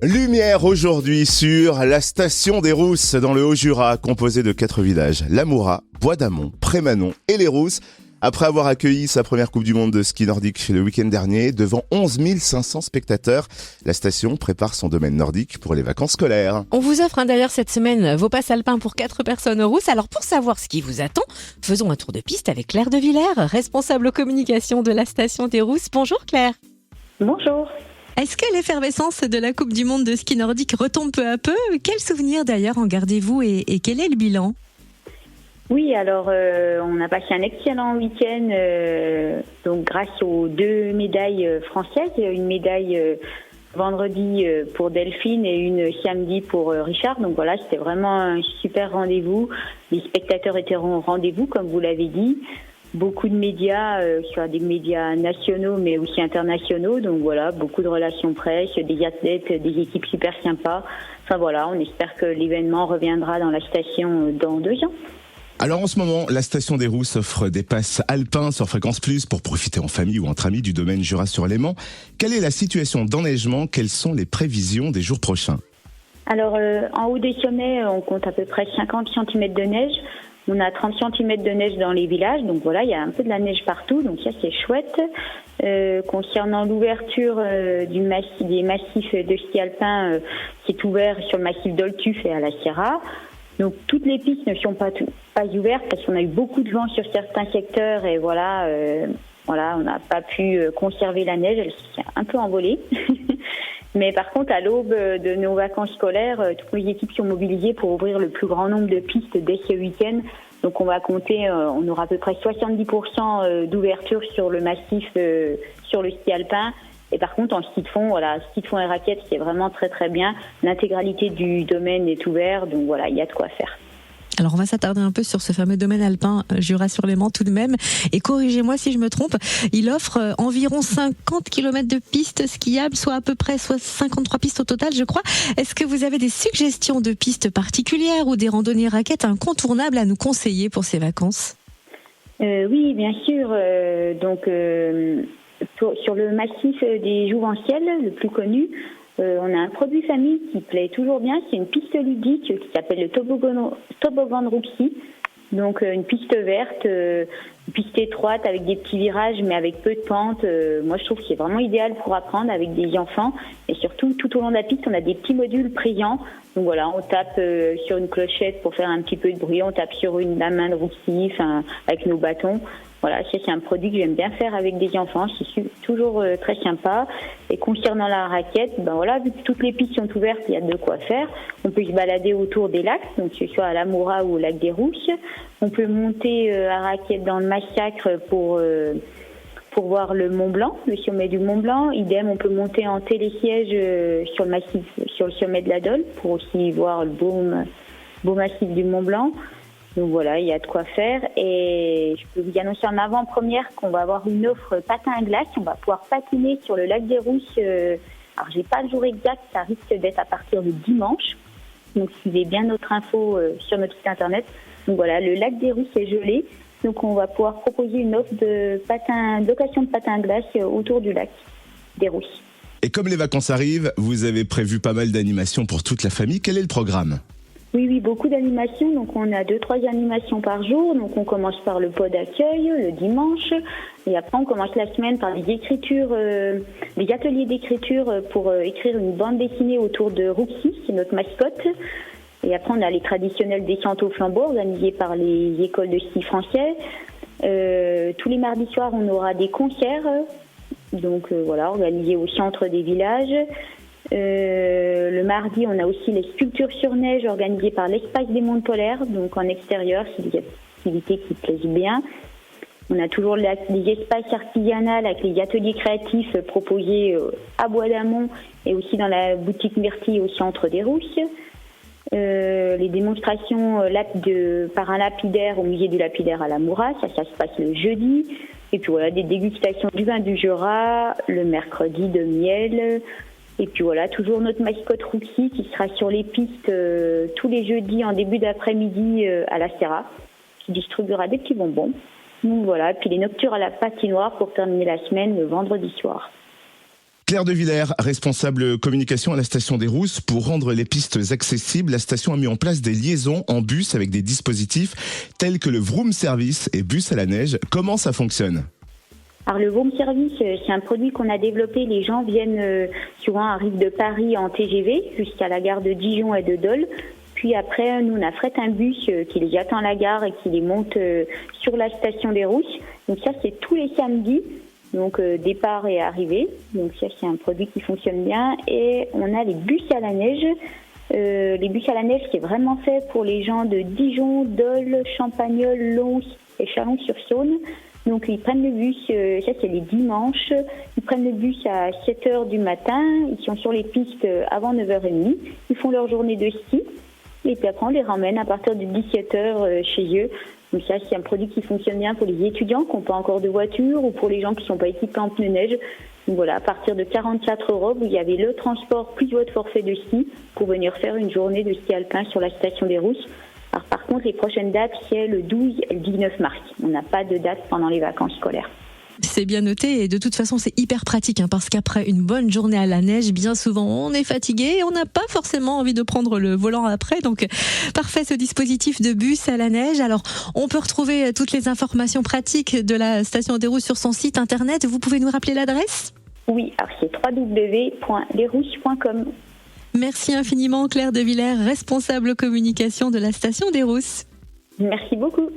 Lumière aujourd'hui sur la station des Rousses dans le Haut-Jura, composée de 4 villages, Lamoura, Bois d'Amont, Prémanon et les Rousses. Après avoir accueilli sa première Coupe du Monde de ski nordique le week-end dernier, devant 11 500 spectateurs, la station prépare son domaine nordique pour les vacances scolaires. On vous offre d'ailleurs cette semaine vos passes alpins pour 4 personnes aux Rousses. Alors pour savoir ce qui vous attend, faisons un tour de piste avec Claire de Villers, responsable communication de la station des Rousses. Bonjour Claire. Bonjour. Est-ce que l'effervescence de la Coupe du Monde de ski nordique retombe peu à peu ? Quels souvenirs d'ailleurs en gardez-vous et quel est le bilan ? Oui, alors on a passé un excellent week-end donc grâce aux 2 médailles françaises, une médaille vendredi pour Delphine et une samedi pour Richard. Donc voilà, c'était vraiment un super rendez-vous. Les spectateurs étaient au rendez-vous, comme vous l'avez dit. Beaucoup de médias, sur des médias nationaux mais aussi internationaux. Donc voilà, beaucoup de relations presse, des athlètes, des équipes super sympas. Enfin voilà, on espère que l'événement reviendra dans la station dans 2 ans. Alors en ce moment, la station des Rousses offre des passes alpins sur Fréquence Plus pour profiter en famille ou entre amis du domaine Jura-sur-Léman. Quelle est la situation d'enneigement ? Quelles sont les prévisions des jours prochains ? Alors en haut des sommets, on compte à peu près 50 cm de neige. On a 30 cm de neige dans les villages, donc voilà, il y a un peu de la neige partout, donc ça c'est chouette. Concernant l'ouverture des massifs de ski alpin, qui est ouvert sur le massif d'Oltuf et à la Sierra. Donc toutes les pistes ne sont pas ouvertes parce qu'on a eu beaucoup de vent sur certains secteurs et voilà, on n'a pas pu conserver la neige, elle s'est un peu envolée. Mais par contre, à l'aube de nos vacances scolaires, toutes les équipes sont mobilisées pour ouvrir le plus grand nombre de pistes dès ce week-end. Donc on va compter, on aura à peu près 70% d'ouverture sur le massif, sur le ski alpin. Et par contre, en ski de fond, ski de fond et raquettes, c'est vraiment très très bien. L'intégralité du domaine est ouverte, donc voilà, il y a de quoi faire. Alors on va s'attarder un peu sur ce fameux domaine alpin Jura-sur-Léman tout de même. Et corrigez-moi si je me trompe, il offre environ 50 km de pistes skiables, soit à peu près 53 pistes au total, je crois. Est-ce que vous avez des suggestions de pistes particulières ou des randonnées raquettes incontournables à nous conseiller pour ces vacances ? Oui, bien sûr. Sur le massif des Jouvencielles, le plus connu, on a un produit famille qui plaît toujours bien. C'est une piste ludique qui s'appelle le toboggan de Rouxy. Donc une piste verte, une piste étroite avec des petits virages mais avec peu de pente. Moi je trouve que c'est vraiment idéal pour apprendre avec des enfants. Et surtout tout au long de la piste on a des petits modules brillants. Donc voilà, on tape sur une clochette pour faire un petit peu de bruit, on tape sur la main de Rouxy, avec nos bâtons. Voilà, c'est un produit que j'aime bien faire avec des enfants, c'est toujours très sympa. Et concernant la raquette, vu que toutes les pistes sont ouvertes, il y a de quoi faire. On peut se balader autour des lacs, donc que ce soit à Lamoura ou au lac des Rousses. On peut monter à raquette dans le Massacre pour voir le Mont Blanc, le sommet du Mont Blanc. Idem, on peut monter en télésiège sur le sommet de la Dole pour aussi voir le beau massif du Mont Blanc. Donc voilà, il y a de quoi faire et je peux vous annoncer en avant-première qu'on va avoir une offre patin à glace. On va pouvoir patiner sur le lac des Rousses. Alors j'ai pas le jour exact, ça risque d'être à partir de dimanche. Donc suivez bien notre info sur notre site internet. Donc voilà, le lac des Rousses est gelé. Donc on va pouvoir proposer une offre de location de patin à glace autour du lac des Rousses. Et comme les vacances arrivent, vous avez prévu pas mal d'animations pour toute la famille. Quel est le programme ? Oui, beaucoup d'animations. Donc, on a 2-3 animations par jour. Donc, on commence par le pot d'accueil le dimanche. Et après, on commence la semaine par des ateliers d'écriture pour écrire une bande dessinée autour de Rouxy, c'est notre mascotte. Et après, on a les traditionnels descentes au flambeau organisés par les écoles de ski français. Tous les mardis soirs, on aura des concerts. Donc, organisés au centre des villages. Le mardi, on a aussi les sculptures sur neige organisées par l'Espace des Mondes Polaires, donc en extérieur, c'est des activités qui plaisent bien. On a toujours les espaces artisanaux avec les ateliers créatifs proposés à Bois d'Amont et aussi dans la boutique Myrtille au centre des Rousses. Les démonstrations par un lapidaire au musée du lapidaire à Lamoura, ça se passe le jeudi. Et puis voilà, des dégustations du vin du Jura, le mercredi de miel. Et puis voilà, toujours notre mascotte Rouxy qui sera sur les pistes tous les jeudis en début d'après-midi à la Sierra, qui distribuera des petits bonbons. Donc voilà, puis les nocturnes à la patinoire pour terminer la semaine le vendredi soir. Claire de Villers, responsable communication à la station des Rousses. Pour rendre les pistes accessibles, la station a mis en place des liaisons en bus avec des dispositifs tels que le Vroom Service et Bus à la neige. Comment ça fonctionne ? Alors le Vroom Service, c'est un produit qu'on a développé. Les gens arrivent de Paris en TGV jusqu'à la gare de Dijon et de Dole. Puis après, nous, on affrète un bus qui les attend à la gare et qui les monte sur la station des Rousses. Donc ça, c'est tous les samedis. Donc départ et arrivée. Donc ça, c'est un produit qui fonctionne bien. Et on a les bus à la neige. Les bus à la neige, c'est vraiment fait pour les gens de Dijon, Dole, Champagnole, Lons et Chalon-sur-Saône. Donc ils prennent le bus, ça c'est les dimanches, ils prennent le bus à 7h du matin, ils sont sur les pistes avant 9h30, ils font leur journée de ski et puis après on les ramène à partir de 17h chez eux. Donc ça c'est un produit qui fonctionne bien pour les étudiants qui n'ont pas encore de voiture ou pour les gens qui ne sont pas équipés en pneus neige. Donc voilà, à partir de 44 €, vous y avez le transport plus votre forfait de ski pour venir faire une journée de ski alpin sur la station des Rousses. Alors par contre, les prochaines dates, c'est le 12 et le 19 mars. On n'a pas de date pendant les vacances scolaires. C'est bien noté et de toute façon c'est hyper pratique parce qu'après une bonne journée à la neige, bien souvent on est fatigué et on n'a pas forcément envie de prendre le volant après. Donc parfait ce dispositif de bus à la neige. Alors on peut retrouver toutes les informations pratiques de la station des Rousses sur son site internet. Vous pouvez nous rappeler l'adresse ? Oui, alors c'est www.lesrousses.com. Merci infiniment Claire de Villers, responsable communication de la station des Rousses. Merci beaucoup.